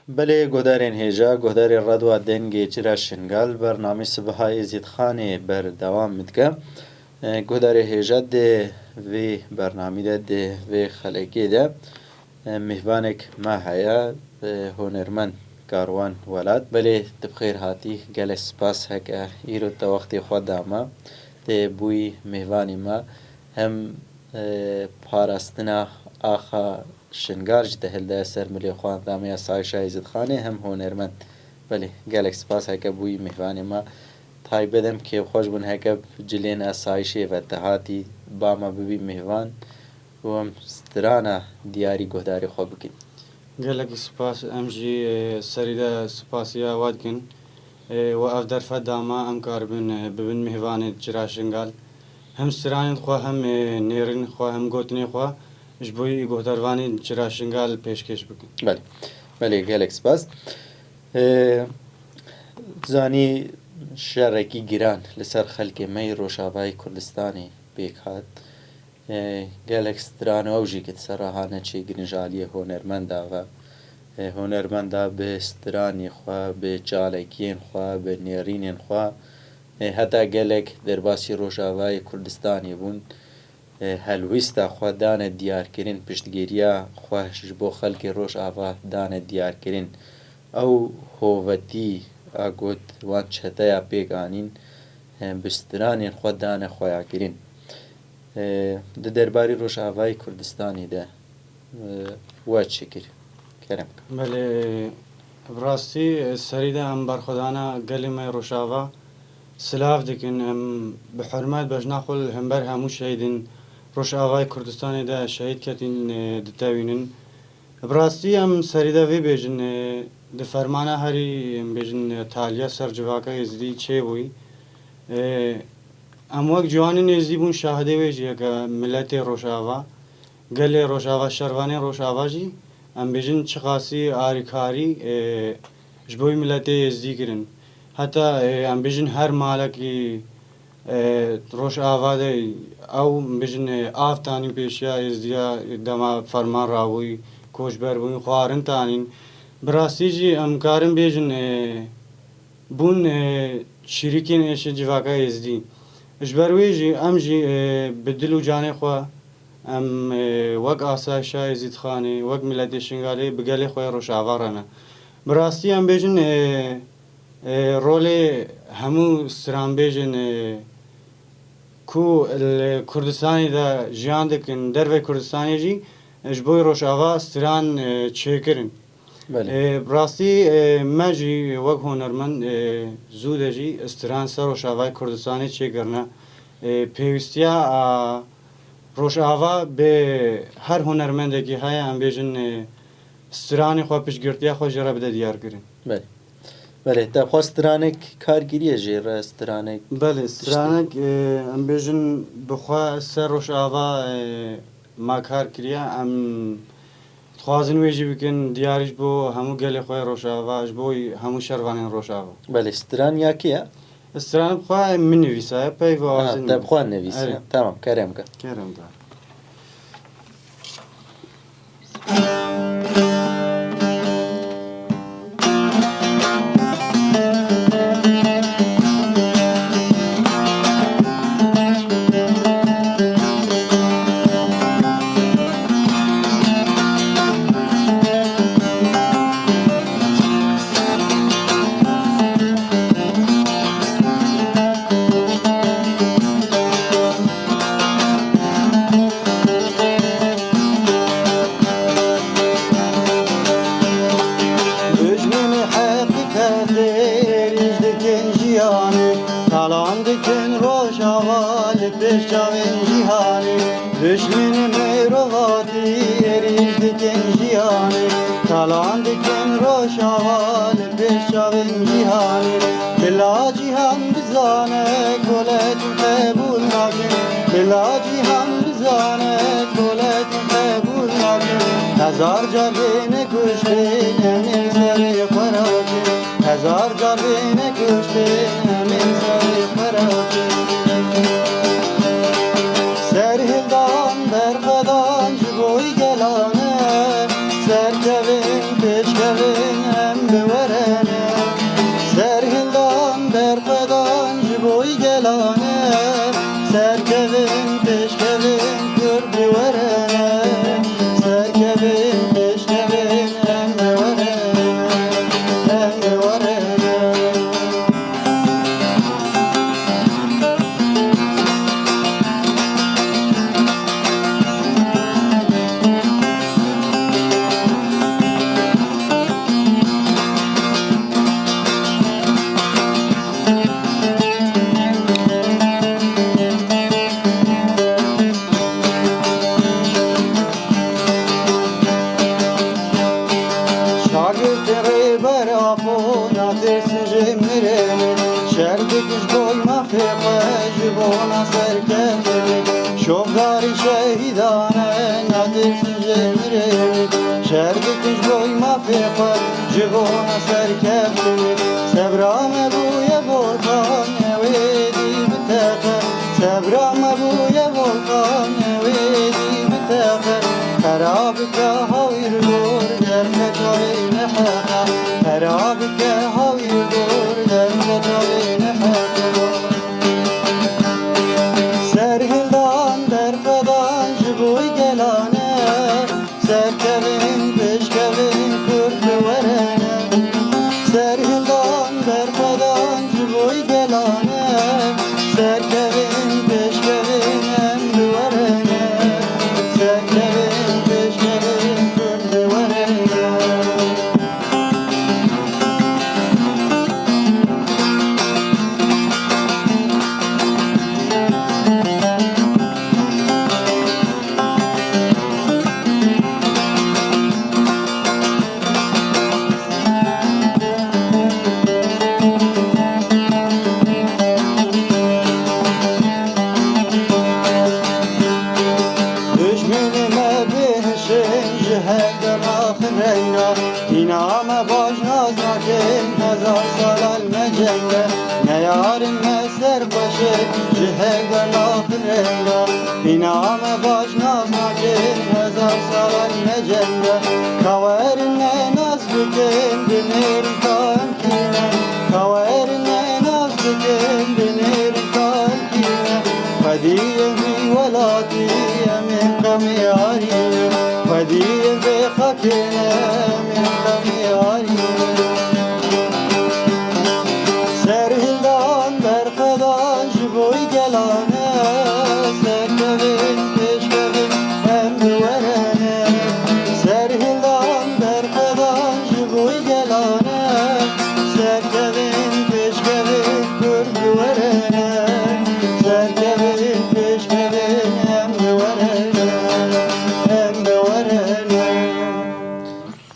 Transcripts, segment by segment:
بله گودارین هیجا گوداری ردوا دنگی چرا شنگال برنامه صبحای زیدخانه بر دوام مدگه گوداری هیجا ده وی برنامه ده وی خلقی ده مهوانک ما هيا هنرمن کاروان ولاد بله تبخیر هاتی گل سپاس هکا ایرو تا وقتی خود داما ده بوی مهوانی ما هم پاراستنا آخا شنگار جده هلده سر ملی خوان دامی سایش عزت خانه هم هنرمند بله گلک سپاس هکا بوی مهوانی ما تای بدم که خوش بون هکا جلین اسایشی و اتحادی با ما ببی مهوان و هم سترانا دیاری گهداری خواب بکن قالك سپاس امجي سريدا سپاسيا وادكن وافدر فداما ام كاربن ببن مهوان جراشن قال هم سران خو هم نيرن خو هم گوتني خو جبوي گهدرواني جراشن قال پیشکش بکن بله بله گلک سپاس زانی شارێکی گران لەسەر خەڵکی مەی ڕۆژاوای کوردستانی پێکهات gelek strana ew jî serahane çê ginijaliye honermenda ve honermenda bi stranê xwe bi çalekiyên xwe bi nêrînên xwe heta gelek derbasî Rojavayê Kurdistanê bûn helwîsta xwe dane diyarkirin piştgiriya xwe ji bo xelkê Rojava dane diyarkirin ew hovetî a got wan çeteya pêk anîn bi stranên xwe dane xweyakirin di derbarê Rojavayê Kurdistanê de we çi kir kerem بله براستی سريدا ام برخدانا قالي ما روشافا سلاف دكن ام بحرمات بجنا خل همبر همو شهيدين روشافا كردستان دا شهيد كتين دتاوينن براستی ام سريدا في بيجن د فرمانه هري بيجن تاليا سر جواكا يزدي چه بوي ام وقت جوانين يزدي بون شاهده ويجي که ملت روشافا قالي روشافا شرواني روشافا جي ام بيجن چخاصي آريكاري جبوي ملت يزدي كرن حتى ام بيجن هر مالكي روشافا ده او بيجن آفتاني پیشیا يزديا دما فرمان راوي کوشبر بوین خوارن تانین براستی جی ام کارم بیجن بون شریکین اش جواکا ازدی اجبروی جی ام جی بدل و جانه خوا ام وق آسایشا ازید خانه وق ملت شنگالی بگلی خواه روش آوارانه براستی ام بیجن رول همو سران بیجن کو کردستانی دا جیان دکن در و کردستانی جی جبوی روشاوا ستران چیکرن براستی ماجی وقت هنرمند زوده جی ستران سر روشاوای کردستانی چیکرنه پیوستیا روشاوا به هر هنرمنده که های ام بیجن سترانی خواه پیشگرتیا خواه جرا بده دیار کرن بله بله تا خواه سترانک کارگیریه جیره سترانک بله سترانک ام بیجن بخواه سر روشاوا ما کار کریا ام خوازن ویجی بکن دیارش بو همو گله خواه روشاوا بوی همو شروانین روشاوا بله ستران یا کیه؟ استران بخواه من نویسه پی و آزن تا بخواه نویسه تمام کرم که کرم دار Düşmeni meyrovati erişdiken jihani Talandiken roşaval peşavin jihani Bila cihan bizane koletin kebul nakin Bila cihan bizane koletin kebul nakin Hezar carbine kuştin emin seri parakin Hezar carbine kuştin emin seri parakin Serhildan berfadan jiboy gelane Serkevin peşkevin بونا ترسنجي مريني شردكش بوي ما خيقة جبونا سركتني شوفداري شهيدانا نترسنجي مريني شردكش بوي ما خيقة جبونا سركتني سبرام بويا بوطان ويدي بتاخر سبرام بويا بوطان ويدي بتاخر خرابك هاوي الدور درمك وين حقا خرابك هاوي الدور درمك وين حقا سرهلدان در خدان جبوی گلانه سرکوین پشکوین کرد ورنه سرهلدان در خدان جبوی گلانه سرکوین پشکوین امر ورنه سرکوین پشکوین کرد ورنه düşmenime bihşin cihedden ahireyna İname baş naznakin nezar salal mecenge Ne yarim ne serbaşı cihedden ahireyna İname baş naznakin nezar salal mecenge Kaverin ne nazbikin dinir kankine Kaverin ne nazbikin dinir kankine Fadiye mi velati من قمياري ودي بخكنا من قمياري سرهلدان در خدان جبوی گلانه سرکوین پشکوین هم دورانه سرهلدان در خدان جبوی گلانه سرکوین پشکوین کرد دورانه سرکوین پشکوین هم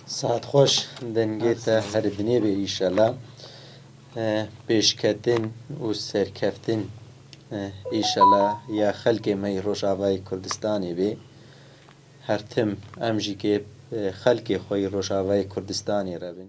ساعت خوش دنگیتا هر دنیا به ایشالا پیشکتن و سرکفتن ایشالا یا خلق می روشاوای کردستانی بی هر تم امجی که خلق خوی روشاوای کردستانی را بین